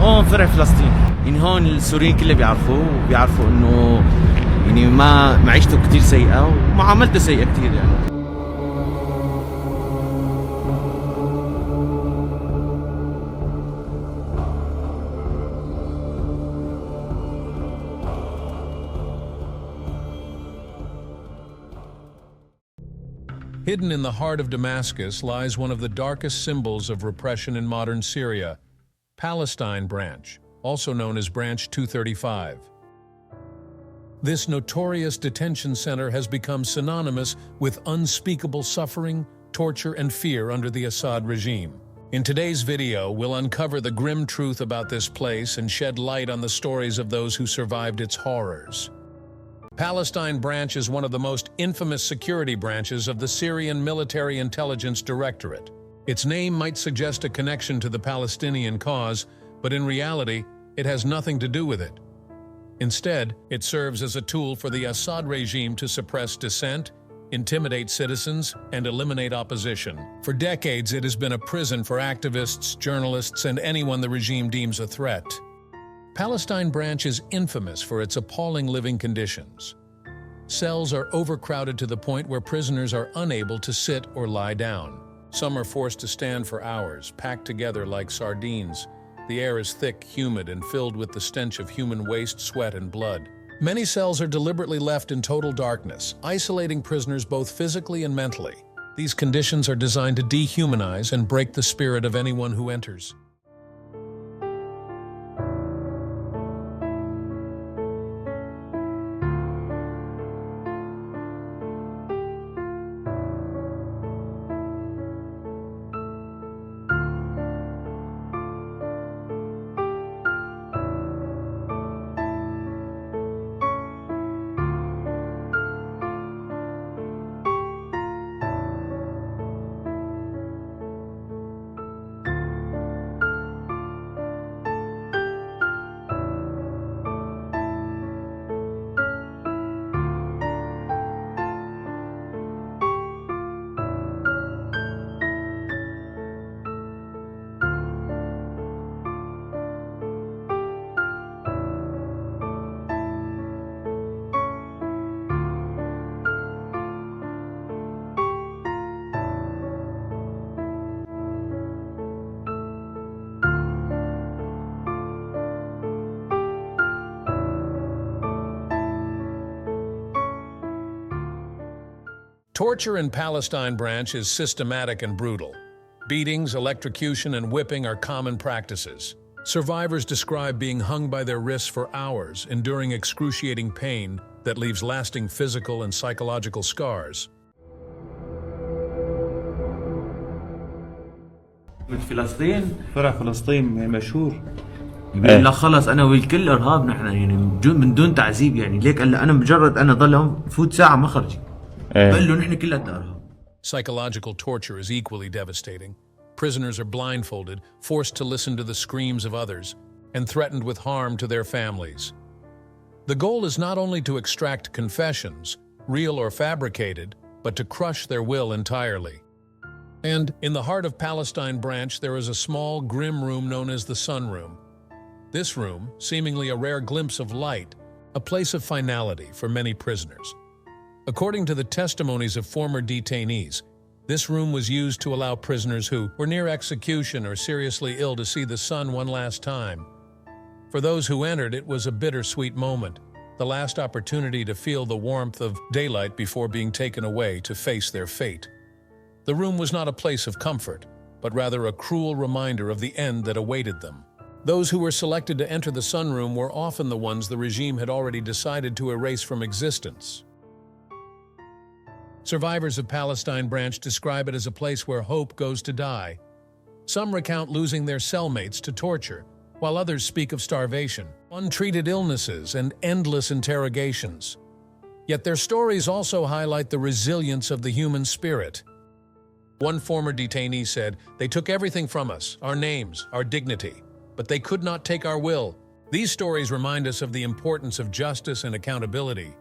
هون فرع فلسطين. يعني هون السوريين كلهم بيعرفوا انه يعني ما معيشته كتير سيئة ومعاملته سيئة كتير يعني. Hidden in the heart of Damascus lies one of the darkest symbols of repression in modern Syria, Palestine Branch, also known as Branch 235. This notorious detention center has become synonymous with unspeakable suffering, torture, and fear under the Assad regime. In today's video, we'll uncover the grim truth about this place and shed light on the stories of those who survived its horrors. Palestine Branch is one of the most infamous security branches of the Syrian Military Intelligence Directorate. Its name might suggest a connection to the Palestinian cause, but in reality, it has nothing to do with it. Instead, it serves as a tool for the Assad regime to suppress dissent, intimidate citizens, and eliminate opposition. For decades, it has been a prison for activists, journalists, and anyone the regime deems a threat. Palestine Branch is infamous for its appalling living conditions. Cells are overcrowded to the point where prisoners are unable to sit or lie down. Some are forced to stand for hours, packed together like sardines. The air is thick, humid, and filled with the stench of human waste, sweat, and blood. Many cells are deliberately left in total darkness, isolating prisoners both physically and mentally. These conditions are designed to dehumanize and break the spirit of anyone who enters. Torture in Palestine Branch is systematic and brutal. Beatings, electrocution, and whipping are common practices. Survivors describe being hung by their wrists for hours, enduring excruciating pain that leaves lasting physical and psychological scars. من فلسطين فرع فلسطين مشهور. بيقول لك خلص انا والكل ارهاب نحن يعني من دون تعذيب يعني ليك قال انا مجرد انا ضلهم فوت ساعه ما خرج. Psychological torture is equally devastating. Prisoners are blindfolded, forced to listen to the screams of others, and threatened with harm to their families. The goal is not only to extract confessions, real or fabricated, but to crush their will entirely. And in the heart of Palestine Branch, there is a small, grim room known as the Sunroom. This room, seemingly a rare glimpse of light, a place of finality for many prisoners. According to the testimonies of former detainees, this room was used to allow prisoners who were near execution or seriously ill to see the sun one last time. For those who entered, it was a bittersweet moment, the last opportunity to feel the warmth of daylight before being taken away to face their fate. The room was not a place of comfort, but rather a cruel reminder of the end that awaited them. Those who were selected to enter the sunroom were often the ones the regime had already decided to erase from existence. Survivors of Palestine Branch describe it as a place where hope goes to die. Some recount losing their cellmates to torture, while others speak of starvation, untreated illnesses, and endless interrogations. Yet their stories also highlight the resilience of the human spirit. One former detainee said, "They took everything from us, our names, our dignity, but they could not take our will." These stories remind us of the importance of justice and accountability.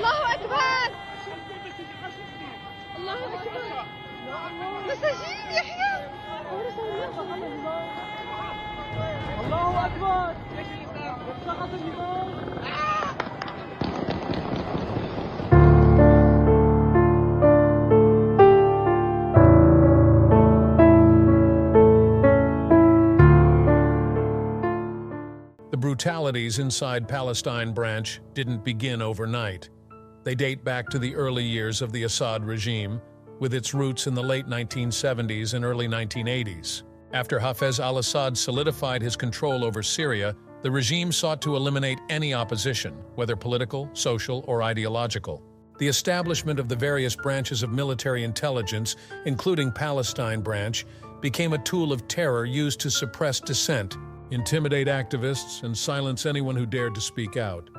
الله أكبر الله أكبر مساجين يحيى الله أكبر سقط النظام. The brutalities inside Palestine Branch didn't begin overnight. They date back to the early years of the Assad regime, with its roots in the late 1970s and early 1980s. After Hafez al-Assad solidified his control over Syria, the regime sought to eliminate any opposition, whether political, social, or ideological. The establishment of the various branches of military intelligence, including Palestine Branch, became a tool of terror used to suppress dissent, intimidate activists, and silence anyone who dared to speak out.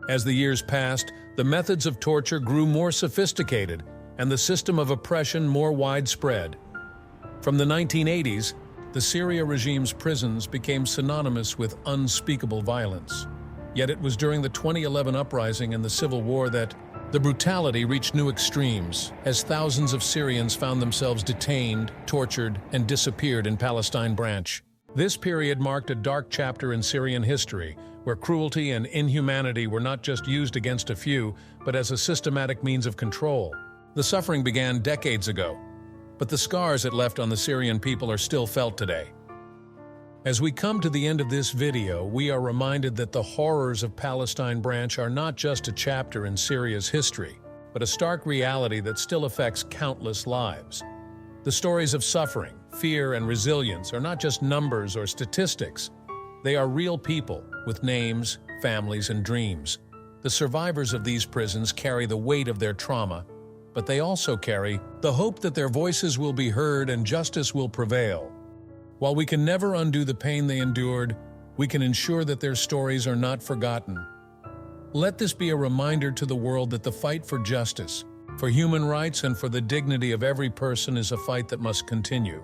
As the years passed, the methods of torture grew more sophisticated and the system of oppression more widespread. From the 1980s, the Syria regime's prisons became synonymous with unspeakable violence. Yet it was during the 2011 uprising and the civil war that the brutality reached new extremes, as thousands of Syrians found themselves detained, tortured, and disappeared in Palestine Branch. This period marked a dark chapter in Syrian history, where cruelty and inhumanity were not just used against a few, but as a systematic means of control. The suffering began decades ago, but the scars it left on the Syrian people are still felt today. As we come to the end of this video, we are reminded that the horrors of Palestine Branch are not just a chapter in Syria's history, but a stark reality that still affects countless lives. The stories of suffering, fear, and resilience are not just numbers or statistics. They are real people with names, families, and dreams. The survivors of these prisons carry the weight of their trauma, but they also carry the hope that their voices will be heard and justice will prevail. While we can never undo the pain they endured, we can ensure that their stories are not forgotten. Let this be a reminder to the world that the fight for justice, for human rights, and for the dignity of every person is a fight that must continue.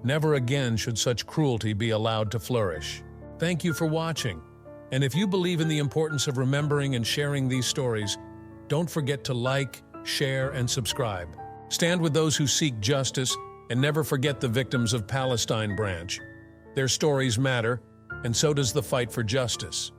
Never again should such cruelty be allowed to flourish. Thank you for watching. And if you believe in the importance of remembering and sharing these stories, don't forget to like, share, and subscribe. Stand with those who seek justice, and never forget the victims of Palestine Branch. Their stories matter, and so does the fight for justice.